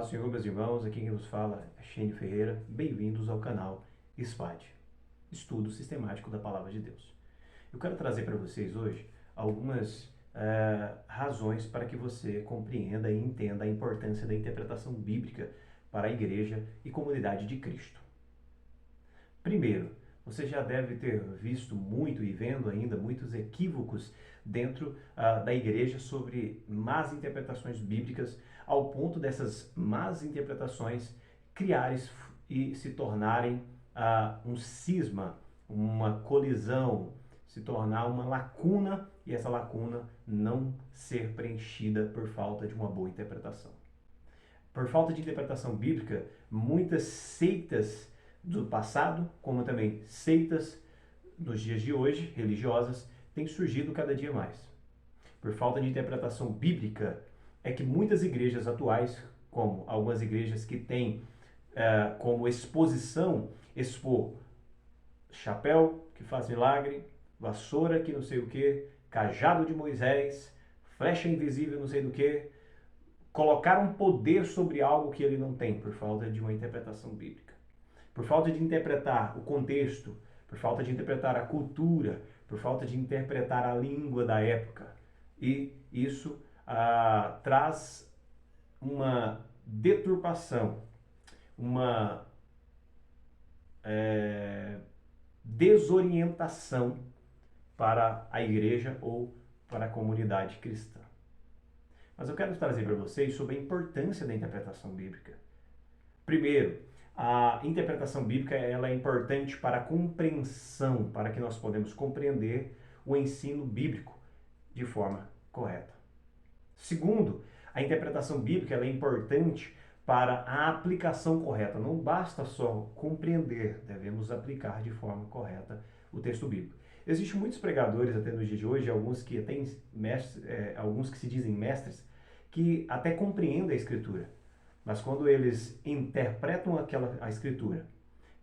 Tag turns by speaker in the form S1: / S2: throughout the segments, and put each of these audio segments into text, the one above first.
S1: Senhor, meus irmãos, aqui quem nos fala é Shane Ferreira. Bem-vindos ao canal SPAD, Estudo Sistemático da Palavra de Deus. Eu quero trazer para vocês hoje algumas razões para que você compreenda e entenda a importância da interpretação bíblica para a igreja e comunidade de Cristo. Primeiro, você já deve ter visto muito e vendo ainda muitos equívocos dentro da igreja sobre más interpretações bíblicas, ao ponto dessas más interpretações criarem e se tornarem um cisma, uma colisão, se tornar uma lacuna e essa lacuna não ser preenchida por falta de uma boa interpretação. Por falta de interpretação bíblica, muitas seitas do passado, como também seitas nos dias de hoje, religiosas, têm surgido cada dia mais. Por falta de interpretação bíblica, é que muitas igrejas atuais, como algumas igrejas que têm como exposição expor chapéu que faz milagre, vassoura que não sei o que, cajado de Moisés, flecha invisível não sei do que, colocar um poder sobre algo que ele não tem, por falta de uma interpretação bíblica. Por falta de interpretar o contexto, por falta de interpretar a cultura, por falta de interpretar a língua da época. E isso traz uma deturpação, uma desorientação para a igreja ou para a comunidade cristã. Mas eu quero trazer para vocês sobre a importância da interpretação bíblica. Primeiro, a interpretação bíblica ela é importante para a compreensão, para que nós podemos compreender o ensino bíblico de forma correta. Segundo, a interpretação bíblica ela é importante para a aplicação correta. Não basta só compreender, devemos aplicar de forma correta o texto bíblico. Existem muitos pregadores até nos dias de hoje, alguns que alguns que se dizem mestres, que até compreendem a Escritura. Mas quando eles interpretam a Escritura,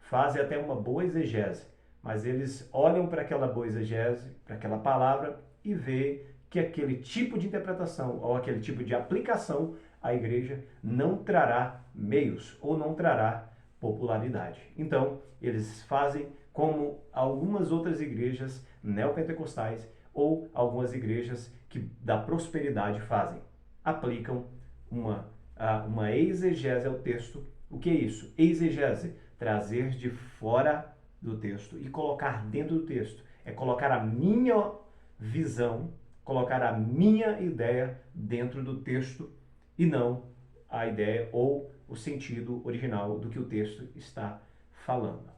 S1: fazem até uma boa exegese, mas eles olham para aquela boa exegese, para aquela palavra e veem que aquele tipo de interpretação ou aquele tipo de aplicação à igreja não trará meios ou não trará popularidade. Então, eles fazem como algumas outras igrejas neopentecostais ou algumas igrejas da prosperidade fazem. Aplicam uma exegese ao texto. O que é isso? Exegese, trazer de fora do texto e colocar dentro do texto. É colocar a minha visão, colocar a minha ideia dentro do texto e não a ideia ou o sentido original do que o texto está falando.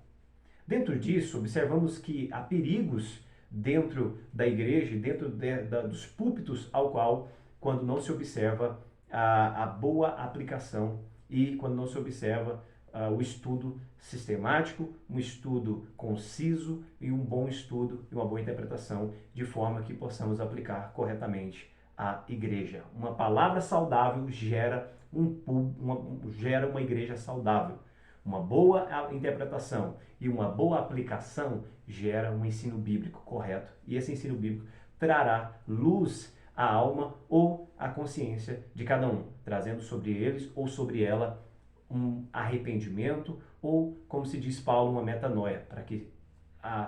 S1: Dentro disso, observamos que há perigos dentro da igreja, dentro dos púlpitos ao qual, quando não se observa a boa aplicação e quando não se observa o estudo sistemático, um estudo conciso e um bom estudo e uma boa interpretação, de forma que possamos aplicar corretamente à igreja. Uma palavra saudável gera uma igreja saudável. Uma boa interpretação e uma boa aplicação gera um ensino bíblico correto. E esse ensino bíblico trará luz à alma ou à consciência de cada um, trazendo sobre eles ou sobre ela um arrependimento ou, como se diz Paulo, uma metanoia, para que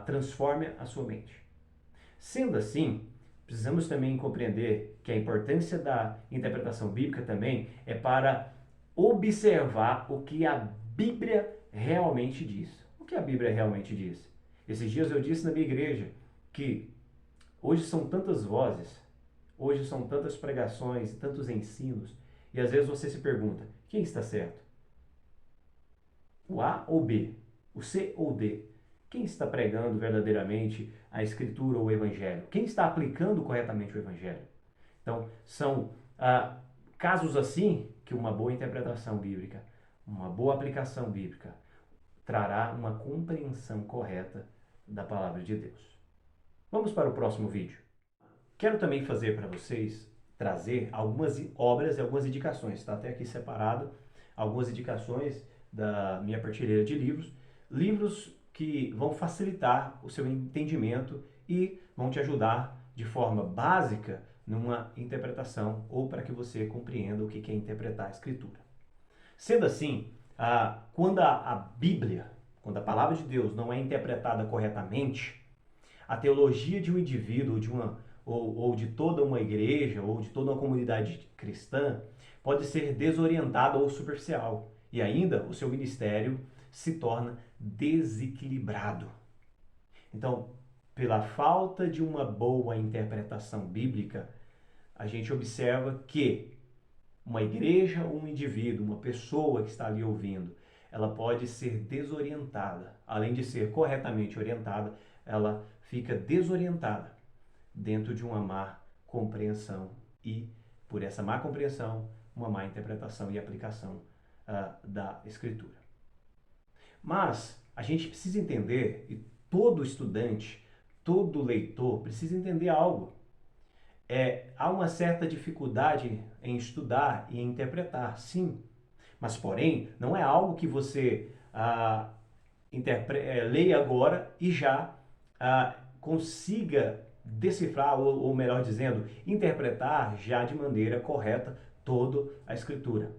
S1: transforme a sua mente. Sendo assim, precisamos também compreender que a importância da interpretação bíblica também é para observar o que a Bíblia realmente diz. O que a Bíblia realmente diz? Esses dias eu disse na minha igreja que hoje são tantas vozes, hoje são tantas pregações, tantos ensinos, e às vezes você se pergunta, quem está certo? O A ou B? O C ou D? Quem está pregando verdadeiramente a Escritura ou o Evangelho? Quem está aplicando corretamente o Evangelho? Então, são casos assim que uma boa interpretação bíblica, uma boa aplicação bíblica, trará uma compreensão correta da Palavra de Deus. Vamos para o próximo vídeo. Quero também fazer para vocês, trazer algumas obras e algumas indicações. Está até aqui separado algumas indicações da minha prateleira de livros. Livros que vão facilitar o seu entendimento e vão te ajudar de forma básica numa interpretação ou para que você compreenda o que é interpretar a Escritura. Sendo assim, quando a Bíblia, quando a palavra de Deus não é interpretada corretamente, a teologia de um indivíduo ou de toda uma igreja ou de toda uma comunidade cristã pode ser desorientada ou superficial. E ainda o seu ministério se torna desequilibrado. Então, pela falta de uma boa interpretação bíblica, a gente observa que uma igreja ou um indivíduo, uma pessoa que está ali ouvindo, ela pode ser desorientada. Além de ser corretamente orientada, ela fica desorientada dentro de uma má compreensão e, por essa má compreensão, uma má interpretação e aplicação da Escritura. Mas a gente precisa entender, e todo estudante, todo leitor precisa entender algo. Há uma certa dificuldade em estudar e em interpretar, sim. Mas, porém, não é algo que você leia agora e já consiga decifrar, ou melhor dizendo, interpretar já de maneira correta toda a Escritura.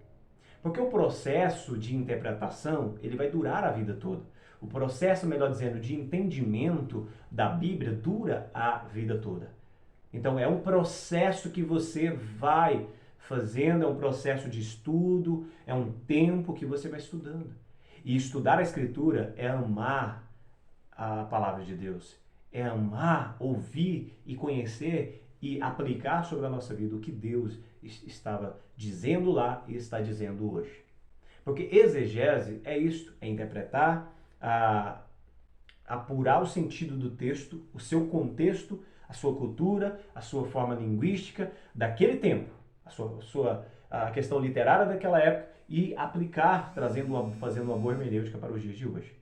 S1: Porque o processo de interpretação, ele vai durar a vida toda. O processo, melhor dizendo, de entendimento da Bíblia dura a vida toda. Então é um processo que você vai fazendo, é um processo de estudo, é um tempo que você vai estudando. E estudar a Escritura é amar a palavra de Deus, é amar, ouvir e conhecer e aplicar sobre a nossa vida o que Deus estava dizendo lá e está dizendo hoje. Porque exegese é isto, é interpretar, apurar o sentido do texto, o seu contexto, a sua cultura, a sua forma linguística daquele tempo, a questão literária daquela época e aplicar, fazendo uma boa hermenêutica para os dias de hoje.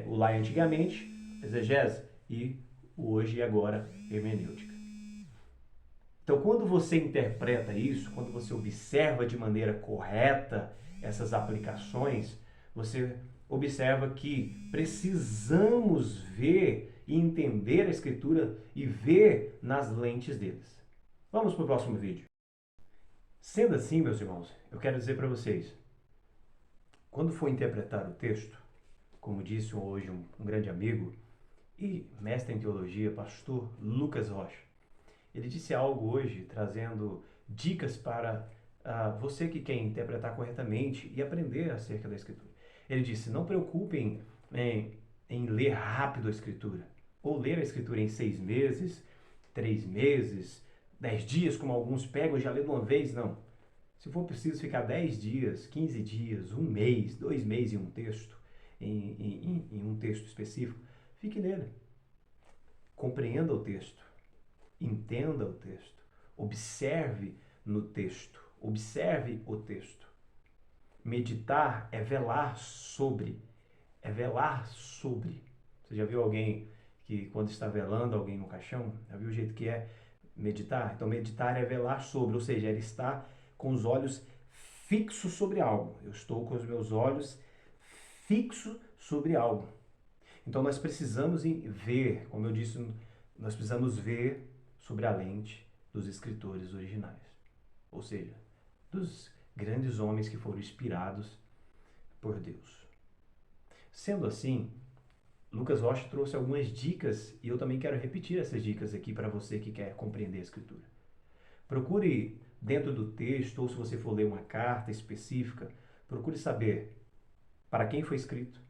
S1: O lá e antigamente, exegese, e o hoje e agora, hermenêutica. Então, quando você interpreta isso, quando você observa de maneira correta essas aplicações, você observa que precisamos ver e entender a Escritura e ver nas lentes deles. Vamos para o próximo vídeo. Sendo assim, meus irmãos, eu quero dizer para vocês, quando for interpretar o texto, como disse hoje um grande amigo e mestre em teologia, pastor Lucas Rocha, ele disse algo hoje trazendo dicas para você que quer interpretar corretamente e aprender acerca da Escritura. Ele disse, não preocupem em ler rápido a Escritura, ou ler a Escritura em 6 meses, 3 meses, 10 dias, como alguns pegam e já lê de uma vez, não. Se for preciso ficar 10 dias, 15 dias, 1 mês, 2 meses em um texto, em um texto específico, fique nele. Compreenda o texto, entenda o texto, observe no texto, observe o texto. Meditar é velar sobre, Você já viu alguém que quando está velando alguém no caixão, já viu o jeito que é meditar? Então meditar é velar sobre, ou seja, ele está com os olhos fixos sobre algo. Eu estou com os meus olhos fixos sobre algo. Então nós precisamos ver, como eu disse, nós precisamos ver sobre a lente dos escritores originais. Ou seja, dos grandes homens que foram inspirados por Deus. Sendo assim, Lucas Rocha trouxe algumas dicas e eu também quero repetir essas dicas aqui para você que quer compreender a Escritura. Procure dentro do texto, ou se você for ler uma carta específica, procure saber para quem foi escrito,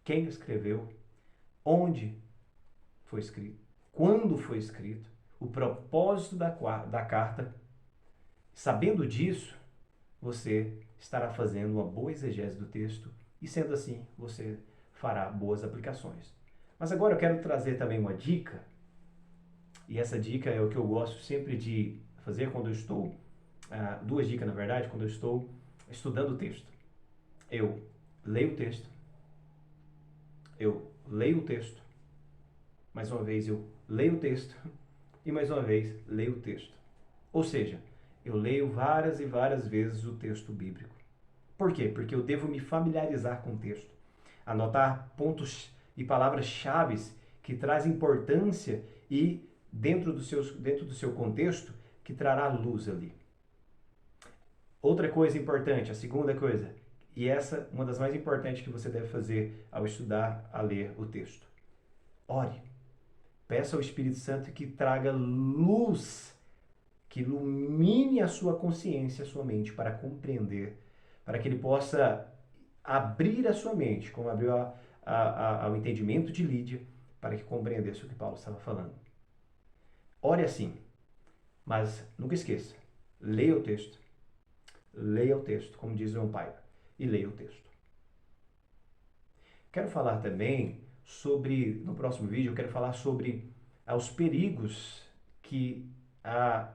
S1: quem escreveu, onde foi escrito, quando foi escrito, o propósito da carta. Sabendo disso, você estará fazendo uma boa exegese do texto e, sendo assim, você fará boas aplicações. Mas agora eu quero trazer também uma dica, e essa dica é o que eu gosto sempre de fazer quando eu estou, 2 dicas na verdade, quando eu estou estudando o texto. Eu leio o texto, mais uma vez eu leio o texto e mais uma vez leio o texto. Ou seja, eu leio várias e várias vezes o texto bíblico. Por quê? Porque eu devo me familiarizar com o texto, anotar pontos e palavras-chave que trazem importância e dentro do seu contexto que trará luz ali. Outra coisa importante, a segunda coisa, E essa uma das mais importantes que você deve fazer ao estudar, a ler o texto. Ore. Peça ao Espírito Santo que traga luz, que ilumine a sua consciência, a sua mente, para compreender, para que ele possa abrir a sua mente, como abriu ao entendimento de Lídia, para que compreendesse o que Paulo estava falando. Ore assim, mas nunca esqueça, leia o texto, como diz João Paiva, e leia o texto. Quero falar também sobre, no próximo vídeo, eu quero falar sobre os perigos que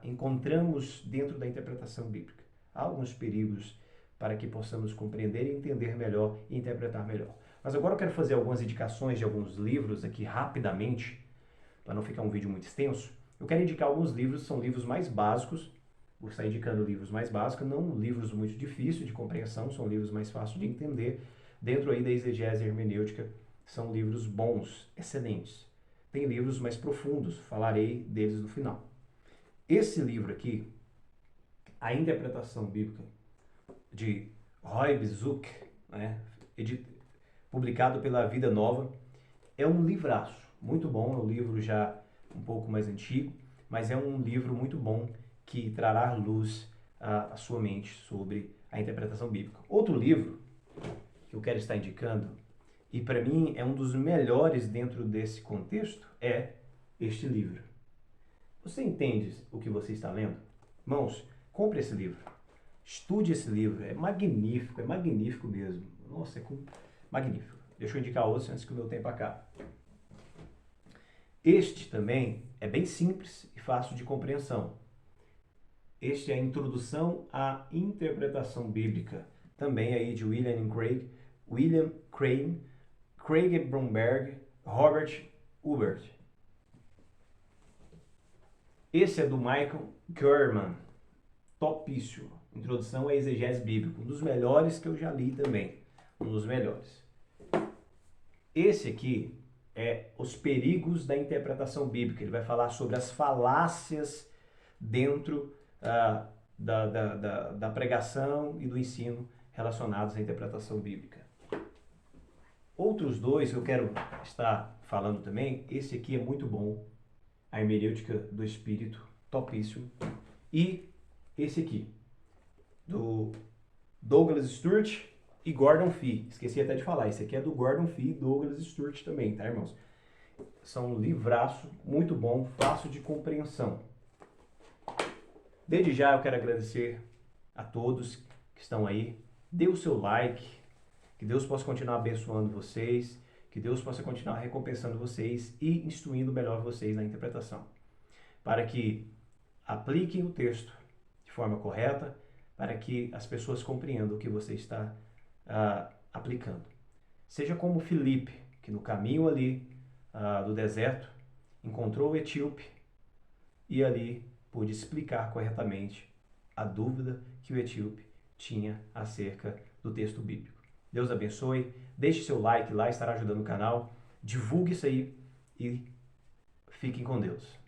S1: encontramos dentro da interpretação bíblica. Há alguns perigos para que possamos compreender e entender melhor e interpretar melhor. Mas agora eu quero fazer algumas indicações de alguns livros aqui rapidamente, para não ficar um vídeo muito extenso. Eu quero indicar alguns livros, são livros mais básicos. Vou estar indicando livros mais básicos, não livros muito difíceis de compreensão, são livros mais fáceis de entender. Dentro aí da exegese hermenêutica, são livros bons, excelentes. Tem livros mais profundos, falarei deles no final. Esse livro aqui, A Interpretação Bíblica, de Roy Bzuck, né, publicado pela Vida Nova, é um livraço, muito bom, é um livro já um pouco mais antigo, mas é um livro muito bom que trará luz à sua mente sobre a interpretação bíblica. Outro livro que eu quero estar indicando, e para mim é um dos melhores dentro desse contexto, é este livro. Você entende o que você está lendo? Irmãos, compre esse livro. Estude esse livro. É magnífico mesmo. Nossa, magnífico. Deixa eu indicar outros antes que o meu tempo acabe. Este também é bem simples e fácil de compreensão. Este é a Introdução à Interpretação Bíblica, também aí de William Crane, Craig Bromberg, Robert Hubert. Esse é do Michael German, topíssimo. Introdução à Exegese Bíblica, um dos melhores que eu já li também, um dos melhores. Esse aqui é Os Perigos da Interpretação Bíblica, ele vai falar sobre as falácias dentro da pregação e do ensino relacionados à interpretação bíblica. Outros dois que eu quero estar falando também, esse aqui é muito bom, A Hermenêutica do Espírito, topíssimo, e esse aqui, do Douglas Stewart e Gordon Fee. Esqueci até de falar, esse aqui é do Gordon Fee e Douglas Stewart também, tá, irmãos? São um livraço muito bom, fácil de compreensão. Desde já eu quero agradecer a todos que estão aí. Dê o seu like, que Deus possa continuar abençoando vocês, que Deus possa continuar recompensando vocês e instruindo melhor vocês na interpretação, para que apliquem o texto de forma correta, para que as pessoas compreendam o que você está aplicando. Seja como Filipe, que no caminho ali do deserto encontrou o etíope e ali pôde explicar corretamente a dúvida que o etíope tinha acerca do texto bíblico. Deus abençoe, deixe seu like lá, estará ajudando o canal, divulgue isso aí e fiquem com Deus.